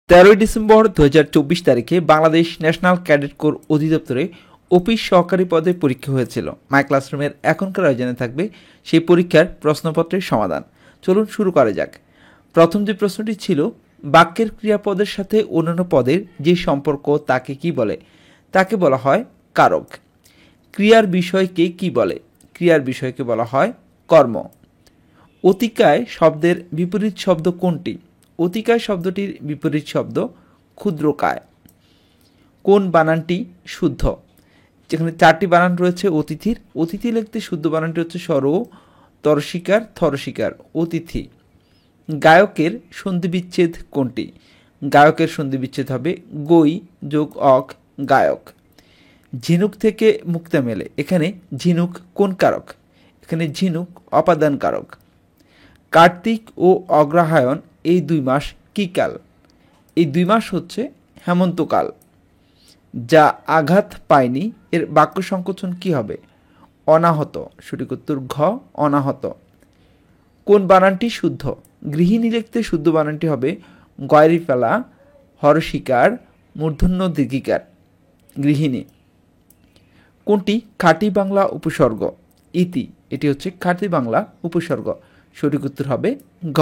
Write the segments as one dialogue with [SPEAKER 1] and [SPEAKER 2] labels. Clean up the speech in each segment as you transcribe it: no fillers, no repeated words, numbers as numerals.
[SPEAKER 1] 13 December 2024 তারিখে Bangladesh national cadet corps অধিদপ্তরে office সহকারী পদে পরীক্ষা হয়েছিল। মাই ক্লাসরুমের এখনকার আয়োজনে থাকবে সেই পরীক্ষার প্রশ্নপত্রের সমাধান। চলুন শুরু করা যাক। প্রথম যে প্রশ্নটি ছিল, বাক্যের ক্রিয়াপদের সাথে অন্যান্য পদের যে সম্পর্ক তাকে কি বলে? তাকে বলা হয় কারক। ক্রিয়ার বিষয়কে কি বলে? ক্রিয়ার বিষয়কে বলা হয় কর্ম। অতিকায় শব্দের বিপরীত শব্দ কোনটি? অতিকায় শব্দটির বিপরীত শব্দ ক্ষুদ্রকায়। কোন বানানটি শুদ্ধ? যেখানে 4টি বানান রয়েছে অতিথির, অতিথি লিখতে শুদ্ধ বানানটি হচ্ছে স্বর, তরসিকার, থরসিকার, অতিথি। গায়কের সন্ধিবিচ্ছেদ কোনটি? গায়কের সন্ধিবিচ্ছেদ হবে গই যোগ অক, গায়ক। ঝিনুক থেকে মুক্তা মেলে, এখানে ঝিনুক কোন কারক? এখানে ঝিনুক অপাদান কারক। কার্তিক ও অগ্রহায়ণ এই 2 মাস কী কাল? এই 2 মাস হচ্ছে হেমন্তকাল। যা আঘাত পায়নি এর বাক্য সংকোচন কি হবে? অনাহত। সঠিক উত্তর ঘ, অনাহত। কোন বানানটি শুদ্ধ? গৃহিণী লিখতে শুদ্ধ বানানটি হবে গয়রি ফেলা, হরশিকার, মূর্ধন্য দীর্ঘিকার, গৃহিণী। কোনটি খাঁটি বাংলা উপসর্গ? ইতি, এটি হচ্ছে খাঁটি বাংলা উপসর্গ। সঠিক উত্তর হবে ঘ।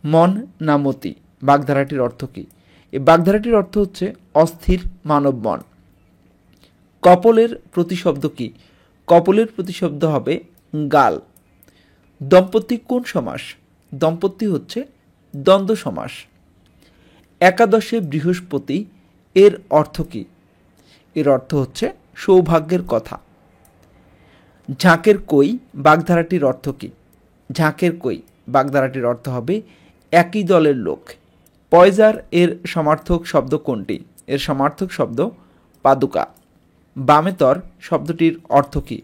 [SPEAKER 1] মন না মতি বাগধারাটির অর্থ কী? এই বাগধারাটির অর্থ হচ্ছে অস্থির মানব মন। কপলের প্রতিশব্দ কী? কপলের প্রতিশব্দ হবে গাল। দম্পতি কোন সমাস? দম্পতি হচ্ছে দ্বন্দ্ব সমাস। একাদশে বৃহস্পতি এর অর্থ কী? এর অর্থ হচ্ছে সৌভাগ্যের কথা। ঝাঁকের কই বাগধারাটির অর্থ কী? ঝাঁকের কই বাগধারাটির অর্থ হবে একই দলের লোক। পয়জার এর সমার্থক শব্দ কোনটি? এর সমার্থক শব্দ পাদুকা। বামেতর শব্দটির অর্থ কী?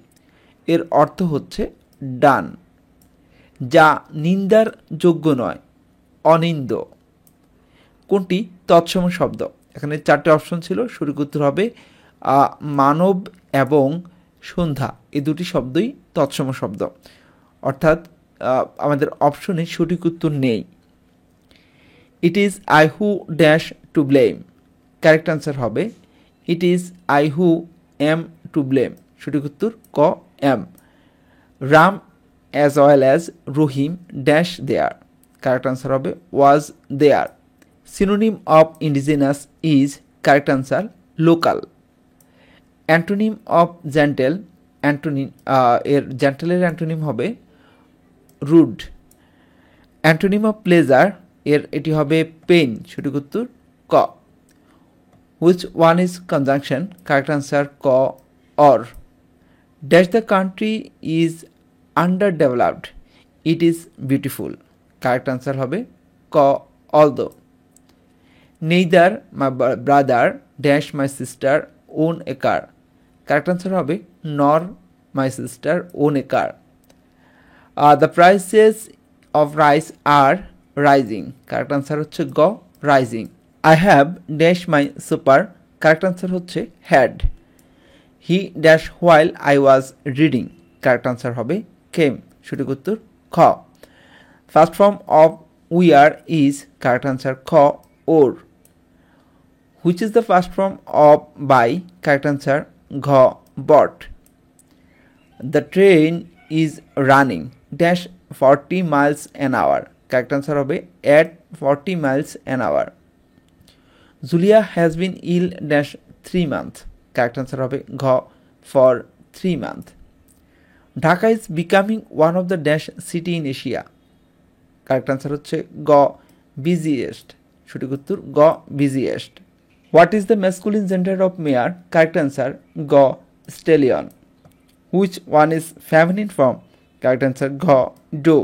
[SPEAKER 1] এর অর্থ হচ্ছে ডান। যা নিন্দার যোগ্য নয়, অনিন্দ। কোনটি তৎসম শব্দ? এখানে 4টে অপশন ছিল, সঠিক উত্তর হবে মানব এবং সন্ধ্যা, এই 2টি শব্দই তৎসম শব্দ। অর্থাৎ আমাদের অপশনে সঠিক উত্তর নেই। It is I who dash to blame, correct answer হবে it is I who am to blame. সঠিক উত্তর ক, am. Ram as well as Rahim dash there, correct answer হবে was there. Synonym of indigenous is, correct answer local. Antonym of gentle, এর জেন্টেলের antonym হবে rude. Antonym of pleasure এটি হবে pain, সঠিক উত্তর ক। Which one is conjunction, correct answer ক, or. Dash the country is under developed, it is beautiful, correct answer হবে ক, although. Neither my brother dash my sister own a car, correct answer হবে nor my sister own a car. The prices of rice are rising, correct answer হচ্ছে গ, rising. I have dash my supper, correct answer হচ্ছে had. He dash while I was reading, correct answer হবে came, সঠিক উত্তর খ। First form of we are is, correct answer খ, or. Which is the first form of by, correct answer ঘ, but. The train is running dash 40 miles an hour, correct answer হবে at 40 miles an hour. Julia has been ill dash 3 months, correct answer হবে ঘ, for 3 months. Dhaka is becoming one of the dash city in Asia, correct answer হচ্ছে গ, busiest, সঠিক উত্তর গ, busiest. What is the masculine gender of mayor, correct answer গ, stallion. Which one is feminine form, correct answer ঘ, do.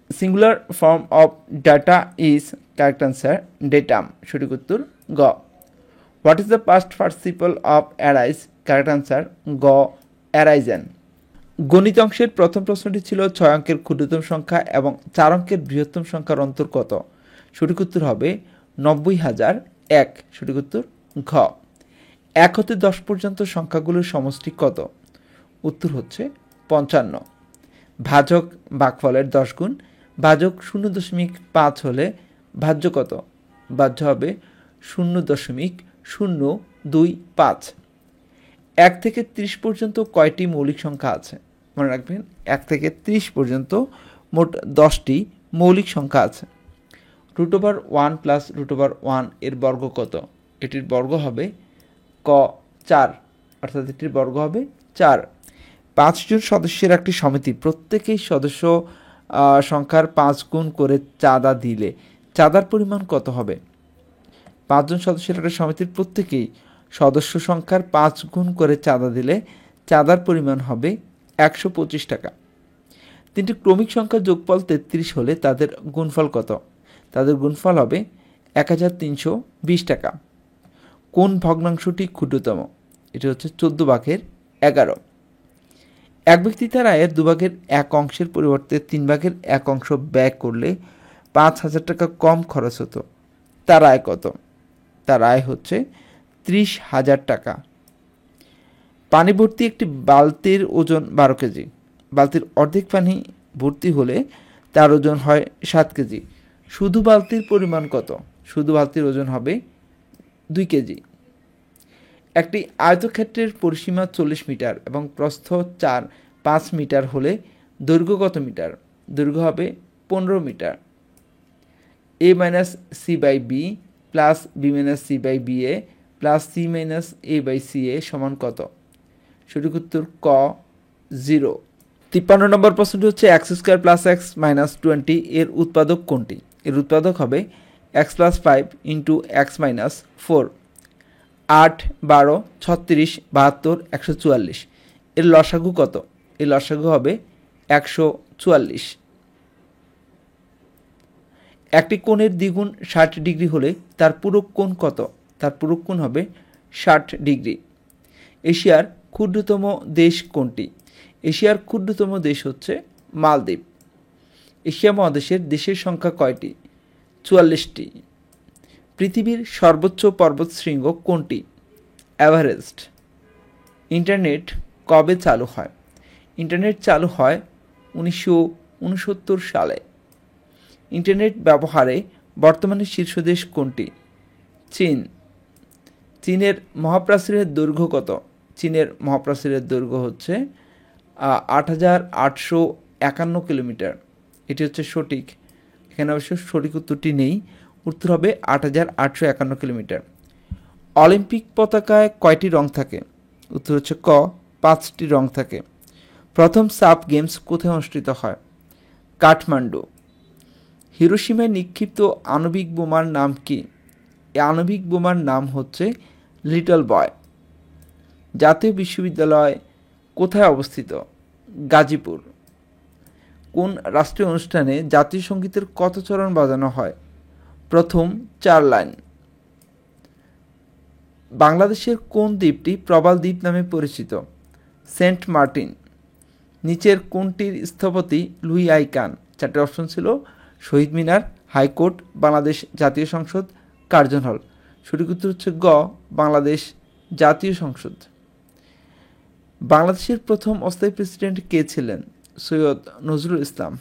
[SPEAKER 1] Singular form of data is, correct answer datum, সঠিক উত্তর গ। What is the past participle of arise, correct answer গ, arisen. গণিত অংশের প্রথম প্রশ্নটি ছিল 6 অঙ্কের ক্ষুদ্রতম সংখ্যা এবং 4 অঙ্কের বৃহত্তম সংখ্যার অন্তর কত? সঠিক উত্তর হবে 90,001, সঠিক উত্তর ঘ। 1 হতে 10 পর্যন্ত সংখ্যাগুলোর সমষ্টি কত? উত্তর হচ্ছে 55। ভাজক ভাগফলের 10 গুণ, ভাজক 0.5 হলে ভাজ্য কত? বাহ্য হবে 0.025। 1 থেকে 30 পর্যন্ত কয়টি মৌলিক সংখ্যা আছে? মনে রাখবেন 1 থেকে 30 পর্যন্ত মোট 10টি মৌলিক সংখ্যা আছে। √1 প্লাস √1 এর বর্গ কত? এটির বর্গ হবে ক 4, অর্থাৎ এটির বর্গ হবে 4। 5 জন সদস্যের একটি সমিতি প্রত্যেকেই সদস্য সংখ্যার 5 গুণ করে চাঁদা দিলে চাঁদার পরিমাণ কত হবে? 5 জন সদস্যের একটা সমিতির প্রত্যেকেই সদস্য সংখ্যার 5 গুণ করে চাঁদা দিলে চাঁদার পরিমাণ হবে 125 টাকা। 3টি ক্রমিক সংখ্যার যোগফল 33 হলে তাদের গুণফল কত? তাদের গুণফল হবে 1320 টাকা। কোন ভগ্নাংশটি ক্ষুদ্রতম? এটি হচ্ছে 14/11। এক ব্যক্তি তার আয়ের 2/1 পরিবর্তে 3/1 ব্যয় করলে 5,000 টাকা কম খরচ হতো। তার আয় কত? তার আয় হচ্ছে 30,000 টাকা। পানি ভর্তি একটি বালতির ওজন 12 কেজি। বালতির অর্ধেক পানি ভর্তি হলে তার ওজন হয় 7 কেজি। শুধু বালতির পরিমাণ কত? শুধু বালতির ওজন হবে 2 কেজি। একটি আয়তক্ষেত্রের পরিসীমা 40 মিটার এবং প্রস্থ 5 মিটার হলে দৈর্ঘ্য কত মিটার? দৈর্ঘ্য হবে 15 metre. a - c/b plus b - c/ba plus c - a/ca সমান কত? সঠিক উত্তর ক 0। 53 নম্বর প্রশ্নটি হচ্ছে x² + x - 20 এর উৎপাদক কোনটি? এর উৎপাদক হবে x + 5 × x - 4। 8, 12, 36, 72, 144 এর লসাগু কত? এর লসাগু হবে 144। একটি কোণের দ্বিগুণ 60 ডিগ্রি হলে তার পূরক কোণ কত? তার পূরক কোণ হবে 60 ডিগ্রি। এশিয়ার ক্ষুদ্রতম দেশ কোনটি? এশিয়ার ক্ষুদ্রতম দেশ হচ্ছে মালদ্বীপ। এশিয়া মহাদেশের দেশের সংখ্যা কয়টি? 44টি। পৃথিবীর সর্বোচ্চ পর্বতশৃঙ্গ কোনটি? এভারেস্ট। ইন্টারনেট কবে চালু হয়? ইন্টারনেট চালু হয় 1969 সালে। ইন্টারনেট ব্যবহারে বর্তমানে শীর্ষ দেশ কোনটি? চীন। চীনের মহাপ্রাচীরের দৈর্ঘ্য কত? চীনের মহাপ্রাচীরের দৈর্ঘ্য হচ্ছে 8,851 কিলোমিটার। এটি হচ্ছে সঠিক। এখানে অবশ্য সঠিক উত্তরটি নেই, উত্তর হবে 8,851 কিলোমিটার। অলিম্পিক পতাকায় কয়টি রং থাকে? উত্তর হচ্ছে ক 5টি রং থাকে। প্রথম সাফ গেমস কোথায় অনুষ্ঠিত হয়? কাঠমান্ডু। হিরোশিমায় নিক্ষিপ্ত আণবিক বোমার নাম কি? এই আণবিক বোমার নাম হচ্ছে লিটল বয়। জাতীয় বিশ্ববিদ্যালয় কোথায় অবস্থিত? গাজীপুর। কোন রাষ্ট্রীয় অনুষ্ঠানে জাতীয় সঙ্গীতের কত চরণ বাজানো হয়? প্রথম 4 লাইন। বাংলাদেশের কোন দ্বীপটি প্রবাল দ্বীপ নামে পরিচিত? Saint Martin. নিচের কোনটির স্থপতি লুই আই কান? 4টি অপশন ছিল শহীদ মিনার, হাইকোর্ট, বাংলাদেশ জাতীয় সংসদ, কার্জন হল। সঠিক উত্তর হচ্ছে গ বাংলাদেশ জাতীয় সংসদ। বাংলাদেশের প্রথম অস্থায়ী প্রেসিডেন্ট কে ছিলেন? সৈয়দ নজরুল ইসলাম।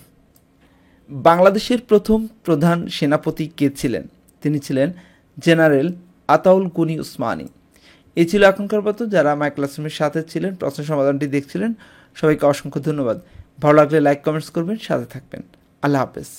[SPEAKER 1] বাংলাদেশের প্রথম প্রধান সেনাপতি কে ছিলেন? তিনি ছিলেন জেনারেল আতাউল গনি উসমানী। এই ছিল এখনকার মতো। যারা মাই ক্লাসরুমের সাথে ছিলেন, প্রশ্ন সমাধানটি দেখছিলেন, সবাইকে অসংখ্য ধন্যবাদ। ভালো লাগলে লাইক কমেন্টস করবেন, সাথে থাকবেন। আল্লাহ হাফেজ।